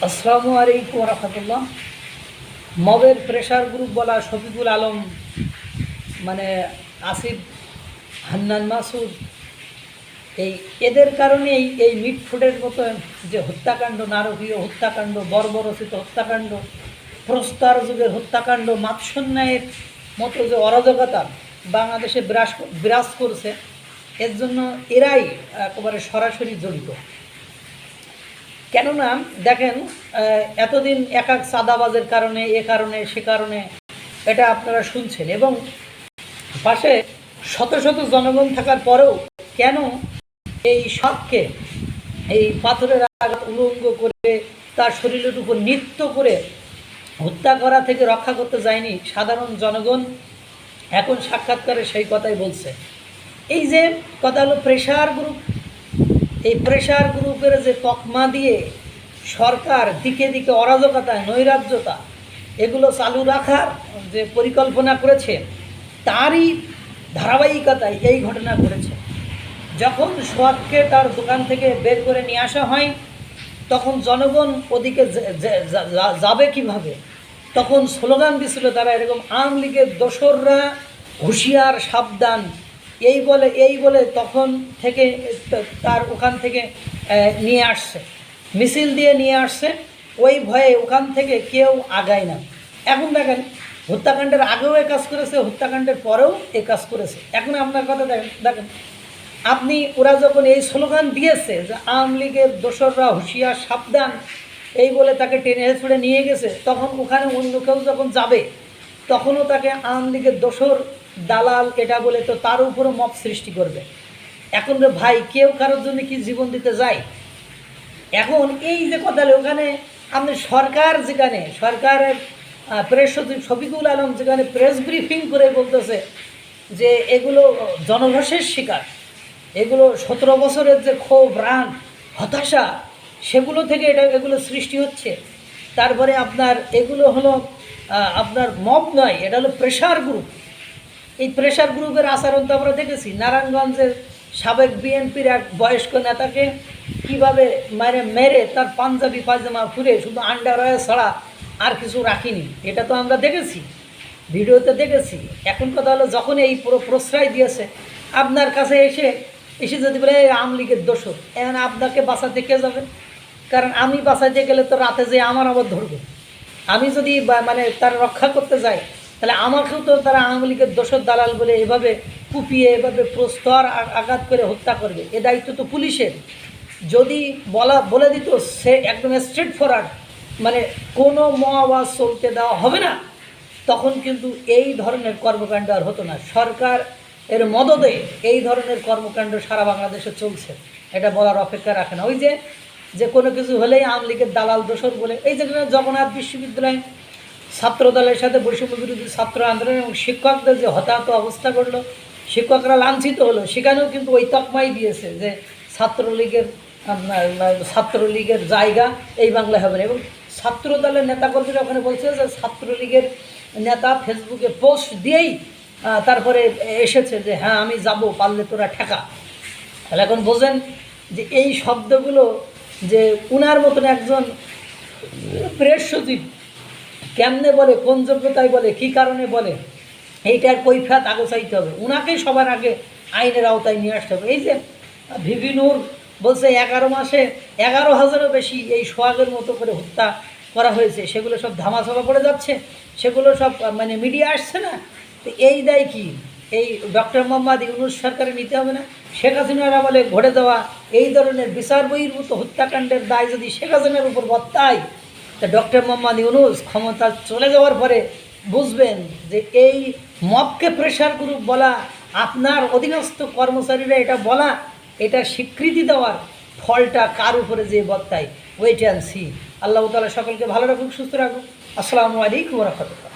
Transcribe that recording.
আসসালামু আলাইকুম রহমতুল্লাহ। মবের প্রেশার গ্রুপ বলা শফিকুল আলম, মানে আসিফ, হান্নান মাসুদ, এদের কারণেই এই মিটফুটের মতো যে হত্যাকাণ্ড, নারকীয় হত্যাকাণ্ড, বর্বরচিত হত্যাকাণ্ড, প্রস্তর যুগের হত্যাকাণ্ড, মাৎসন্যায়ের মতো যে অরাজকতা বাংলাদেশে বিরাজ করছে, এর জন্য এরাই একেবারে সরাসরি জড়িত। কেননা দেখেন, এতদিন এক এক চাঁদাবাজের কারণে, এ কারণে সে কারণে এটা আপনারা শুনছেন, এবং পাশে শত শত জনগণ থাকার পরেও কেন এই সবকে এই পাথরের আঘাত উলঙ্গ করে তার শরীরের উপর নৃত্য করে হত্যা করা থেকে রক্ষা করতে যায়নি সাধারণ জনগণ? এখন সাক্ষাৎকারে সেই কথাই বলছে। এই যে কথা হলো প্রেশার গ্রুপ, এই প্রেশার গ্রুপের যে তকমা দিয়ে সরকার দিকে দিকে অরাজকতা, নৈরাজ্যতা এগুলো চালু রাখার যে পরিকল্পনা করেছে, তারই ধারাবাহিকতায় এই ঘটনা ঘটেছে। যখন সোহাগকে তার দোকান থেকে বের করে নিয়ে আসা হয়, তখন জনগণ ওদিকে যাবে কিভাবে, তখন স্লোগান দিছিল তারা এরকম, আওয়ামী লীগের দোসররা হুঁশিয়ার, সাবধান, এই বলে তখন থেকে তার ওখান থেকে নিয়ে আসছে, মিছিল দিয়ে নিয়ে আসছে। ওই ভয়ে ওখান থেকে কেউ আগায় না। এখন দেখেন, হত্যাকাণ্ডের আগেও এ কাজ করেছে, হত্যাকাণ্ডের পরেও এ কাজ করেছে। এখন আপনার কথা দেখেন, আপনি ওরা যখন এই স্লোগান দিয়েছে যে আওয়ামী লীগের দোসররা হুঁশিয়ার, সাবধান, এই বলে তাকে টেনে হেঁচড়ে নিয়ে গেছে, তখন ওখানে অন্য কেউ যখন যাবে তখনও তাকে আওয়ামী লীগের দোসর, দালাল এটা বলে তো তার উপরও মব সৃষ্টি করবে। এখন রে ভাই, কেউ কারোর জন্য কি জীবন দিতে যায়? এখন এই যে কথা, ওখানে আপনি সরকার, যেখানে সরকারের প্রেস সচিব শফিকুল আলম যেখানে প্রেস ব্রিফিং করে বলতেছে যে এগুলো জনরোষের শিকার, এগুলো 17 বছরের যে ক্ষোভ, রাগ, হতাশা, সেগুলো থেকে এগুলো সৃষ্টি হচ্ছে। তারপরে আপনার এগুলো হলো আপনার মব নয়, এটা হলো প্রেশার গ্রুপ। এই প্রেশার গ্রুপের আচরণ তো আমরা দেখেছি। নারায়ণগঞ্জের সাবেক বিএনপির এক বয়স্ক নেতাকে কীভাবে মেরে তার পাঞ্জাবি পায়জামা খুলে শুধু আন্ডারওয়্যার ছাড়া আর কিছু রাখিনি, এটা তো আমরা দেখেছি, ভিডিওতে দেখেছি। এখন কথা হলো, যখন এই পুরো প্রশ্রয় দিয়েছে আপনার কাছে এসে যদি বলে আওয়ামী লীগের দোষর, এখন আপনাকে বাঁচাতে কে যাবে? কারণ আমি বাঁচাইতে গেলে তো রাতে যে আমার আবার ধরবে। আমি যদি তার রক্ষা করতে যাই, তাহলে আমাকেও তো তারা আওয়ামী লীগের দোসর, দালাল বলে এভাবে কুপিয়ে, এভাবে প্রস্তর আঘাত করে হত্যা করবে। এ দায়িত্ব তো পুলিশের। যদি বলে দিত সে একদম স্ট্রেট ফরওয়ার্ড, কোনো আওয়াজ চলতে দেওয়া হবে না, তখন কিন্তু এই ধরনের কর্মকাণ্ড আর হতো না। সরকার এর মদদে এই ধরনের কর্মকাণ্ড সারা বাংলাদেশে চলছে, এটা বলার অপেক্ষা রাখে না। ওই যে কোনো কিছু হলেই আওয়ামী লীগের দালাল দোসর বলে, এই যে জগন্নাথ বিশ্ববিদ্যালয় ছাত্র দলের সাথে বৈষম্য বিরোধী ছাত্র আন্দোলন এবং শিক্ষকদের যে হতাহত অবস্থা করলো, শিক্ষকরা লাঞ্ছিত হলো, সেখানেও কিন্তু ওই তকমাই দিয়েছে যে ছাত্রলীগের জায়গা এই বাংলায় হবে না। এবং ছাত্র দলের নেতাকর্মীরা ওখানে বলছে যে ছাত্রলীগের নেতা ফেসবুকে পোস্ট দিয়েই তারপরে এসেছে যে হ্যাঁ আমি যাব, পারলে তোরা ঠেকা। তাহলে এখন বোঝেন যে এই শব্দগুলো যে উনার মতন একজন প্রেস সচিব কেমনে বলে, কোন যোগ্যতায় বলে, কী কারণে বলে, এইটার কৈফিয়ত আগে চাইতে হবে। উনাকেই সবার আগে আইনের আওতায় নিয়ে আসতে হবে। এই যে ভিভি নূর বলছে 11 মাসে 11,000-এরও বেশি এই সোহাগের মতো করে হত্যা করা হয়েছে, সেগুলো সব ধামাচাপা পড়ে যাচ্ছে, সেগুলো সব মিডিয়া আসছে না। তো এই দায় কি এই ডক্টর মোহাম্মদ ইউনূস সরকারে নিতে হবে না? শেখ হাসিনার আমলে ঘটে দেওয়া এই ধরনের বিচার বহির্ভূত হত্যাকাণ্ডের দায় যদি শেখ হাসিনার উপর বর্তায়, তা ডক্টর মোহাম্মদ ইউনূস ক্ষমতা চলে যাওয়ার পরে বুঝবেন যে এই মবকে প্রেশার গ্রুপ বলা, আপনার অধীনস্থ কর্মচারীরা এটা বলা, এটা স্বীকৃতি দেওয়ার ফলটা কার উপরে যে বর্তায়, ওয়েট অ্যান্ড সি। আল্লাহ তাআলা সকলকে ভালো রাখুক, সুস্থ রাখুক। আসসালামু আলাইকুম ওয়া রাহমাতুল্লাহ।